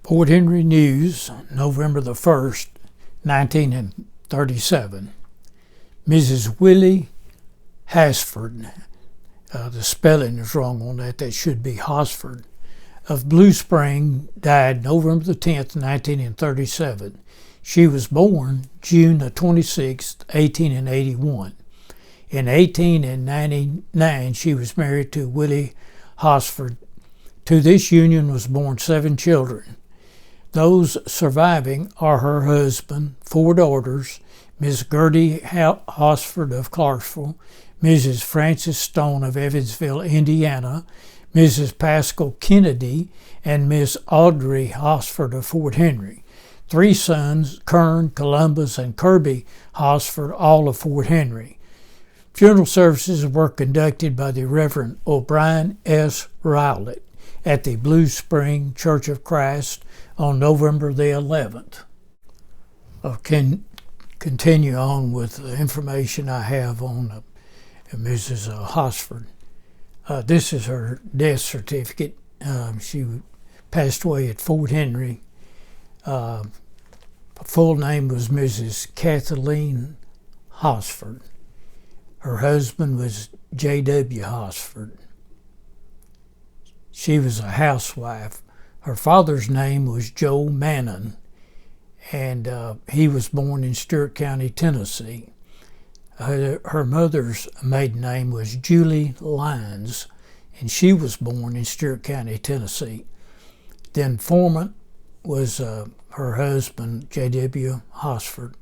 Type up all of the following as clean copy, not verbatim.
Fort Henry News, November the 1st, 1937. Mrs. Willie Hasford, the spelling is wrong on that, that should be Hosford, of Blue Spring, died November the 10th, 1937. She was born June the 26th, 1881. In 1899, she was married to Willie Hosford. To this union was born 7 children. Those surviving are her husband, 4 daughters, Miss Gertie Hosford of Clarksville, Mrs. Frances Stone of Evansville, Indiana, Mrs. Pascal Kennedy, and Miss Audrey Hosford of Fort Henry. 3 sons, Kern, Columbus, and Kirby Hosford, all of Fort Henry. Funeral services were conducted by the Reverend O'Brien S. Rowlett at the Blue Spring Church of Christ on November the 11th. I can continue on with the information I have on Mrs. Hosford. This is her death certificate. She passed away at Fort Henry. Her full name was Mrs. Kathleen Hosford. Her husband was J.W. Hosford. She was a housewife. Her father's name was Joe Mannon, and he was born in Stewart County, Tennessee. Her mother's maiden name was Julie Lyons, and she was born in Stewart County, Tennessee. The informant was her husband, J.W. Hosford.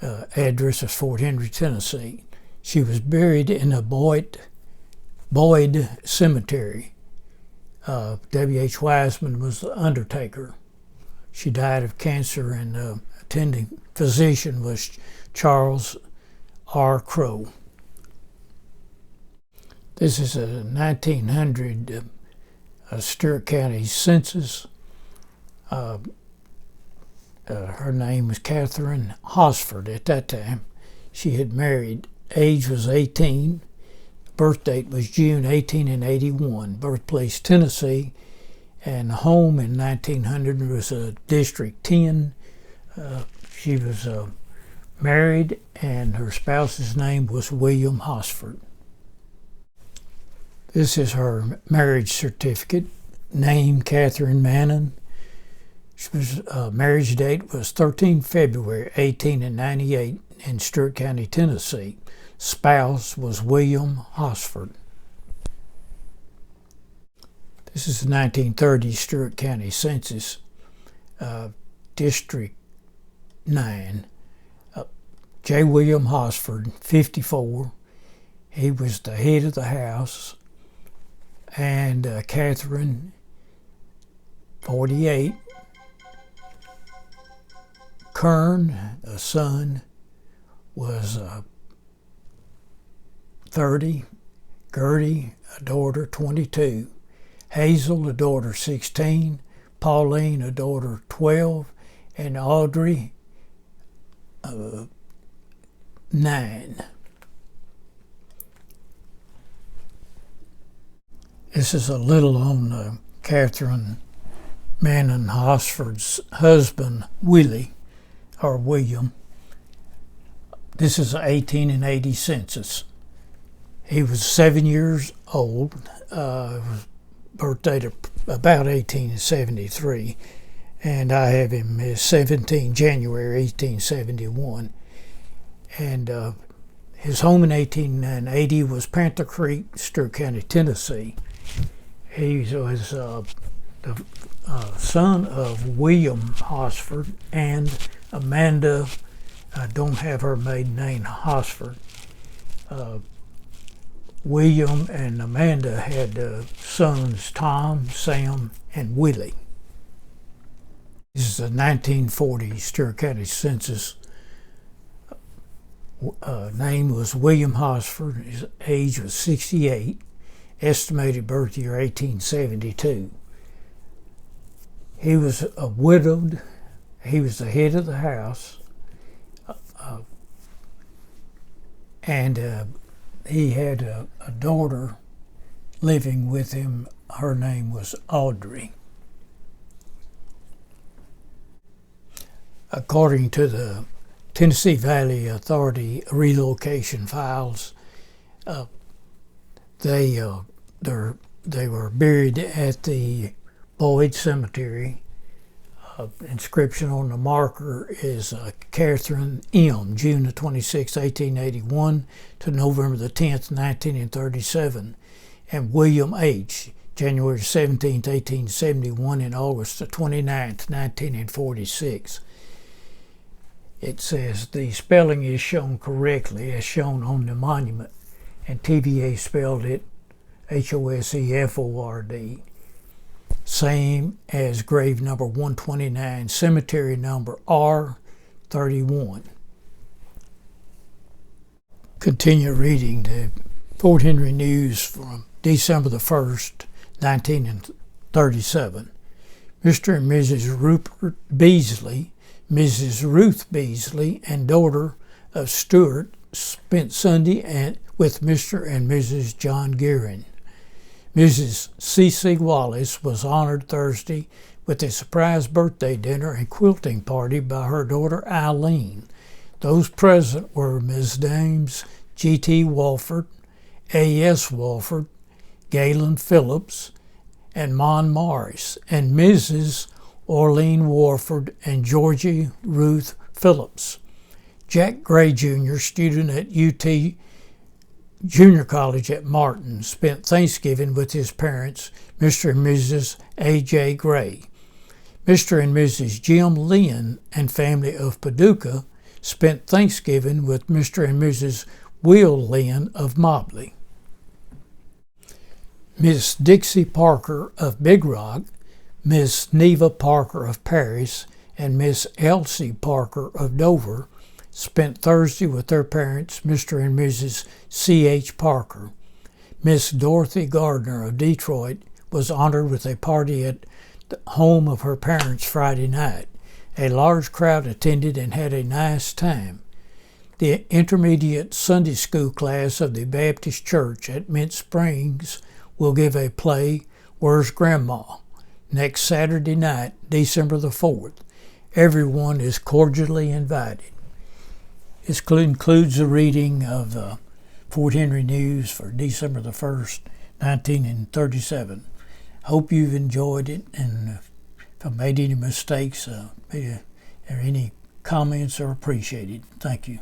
Address is Fort Henry, Tennessee. She was buried in the Boyd Cemetery. W.H. Wiseman was the undertaker. She died of cancer, and the attending physician was Charles R. Crow. This is a 1900 Stewart County census. Her name was Catherine Hosford at that time. She had married. Age was 18. Birth date was June 1881. Birthplace Tennessee, and home in 1900 was District 10. She was married, and her spouse's name was William Hosford. This is her marriage certificate. Name Catherine Mannon. She was marriage date was 13 February 1898 in Stewart County, Tennessee. Spouse was William Hosford. This is the 1930 Stewart County Census, District 9. J. William Hosford, 54. He was the head of the house. And Catherine, 48. Kern, the son, was 30. Gertie, a daughter, 22. Hazel, a daughter, 16. Pauline, a daughter, 12. And Audrey, 9. This is a little on Catherine Mannon Hosford's husband, Willie, or William. This is an 1880 census. He was 7 years old. Birth date of about 1873, and I have him as 17 January 1871. And his home in 1880 was Panther Creek, Stewart County, Tennessee. He was the son of William Hosford and Amanda. I don't have her maiden name, Hosford. William and Amanda had sons Tom, Sam, and Willie. This is the 1940 Stewart County Census. Name was William Hosford. His age was 68. Estimated birth year 1872. He was widowed. He was the head of the house. And he had a daughter living with him. Her name was Audrey. According to the Tennessee Valley Authority relocation files, they were buried at the Boyd Cemetery. Inscription on the marker is Catherine M., June the 26th, 1881 to November the 10th, 1937, and William H., January 17th, 1871 and August the 29th, 1946. It says the spelling is shown correctly as shown on the monument, and TVA spelled it Hoseford. Same as grave number 129, cemetery number R31. Continue reading the Fort Henry News from December the 1st, 1937. Mr. and Mrs. Rupert Beasley, Mrs. Ruth Beasley, and daughter of Stewart spent Sunday with Mr. and Mrs. John Gearin. Mrs. C.C. Wallace was honored Thursday with a surprise birthday dinner and quilting party by her daughter Eileen. Those present were Ms. Dames G.T. Walford, A.S. Walford, Galen Phillips, and Mon Morris, and Mrs. Orlean Warford and Georgie Ruth Phillips. Jack Gray Jr., student at UT Junior College at Martin, spent Thanksgiving with his parents, Mr. and Mrs. A.J. Gray. Mr. and Mrs. Jim Lynn and family of Paducah spent Thanksgiving with Mr. and Mrs. Will Lynn of Mobley. Miss Dixie Parker of Big Rock, Miss Neva Parker of Paris, and Miss Elsie Parker of Dover spent Thursday with their parents, Mr. and Mrs. C.H. Parker. Miss Dorothy Gardner of Detroit was honored with a party at the home of her parents Friday night. A large crowd attended and had a nice time. The intermediate Sunday school class of the Baptist Church at Mint Springs will give a play, Where's Grandma?, next Saturday night, December the 4th. Everyone is cordially invited. This concludes the reading of the Fort Henry News for December the 1st, 1937. Hope you've enjoyed it, and if I made any mistakes, or any comments are appreciated. Thank you.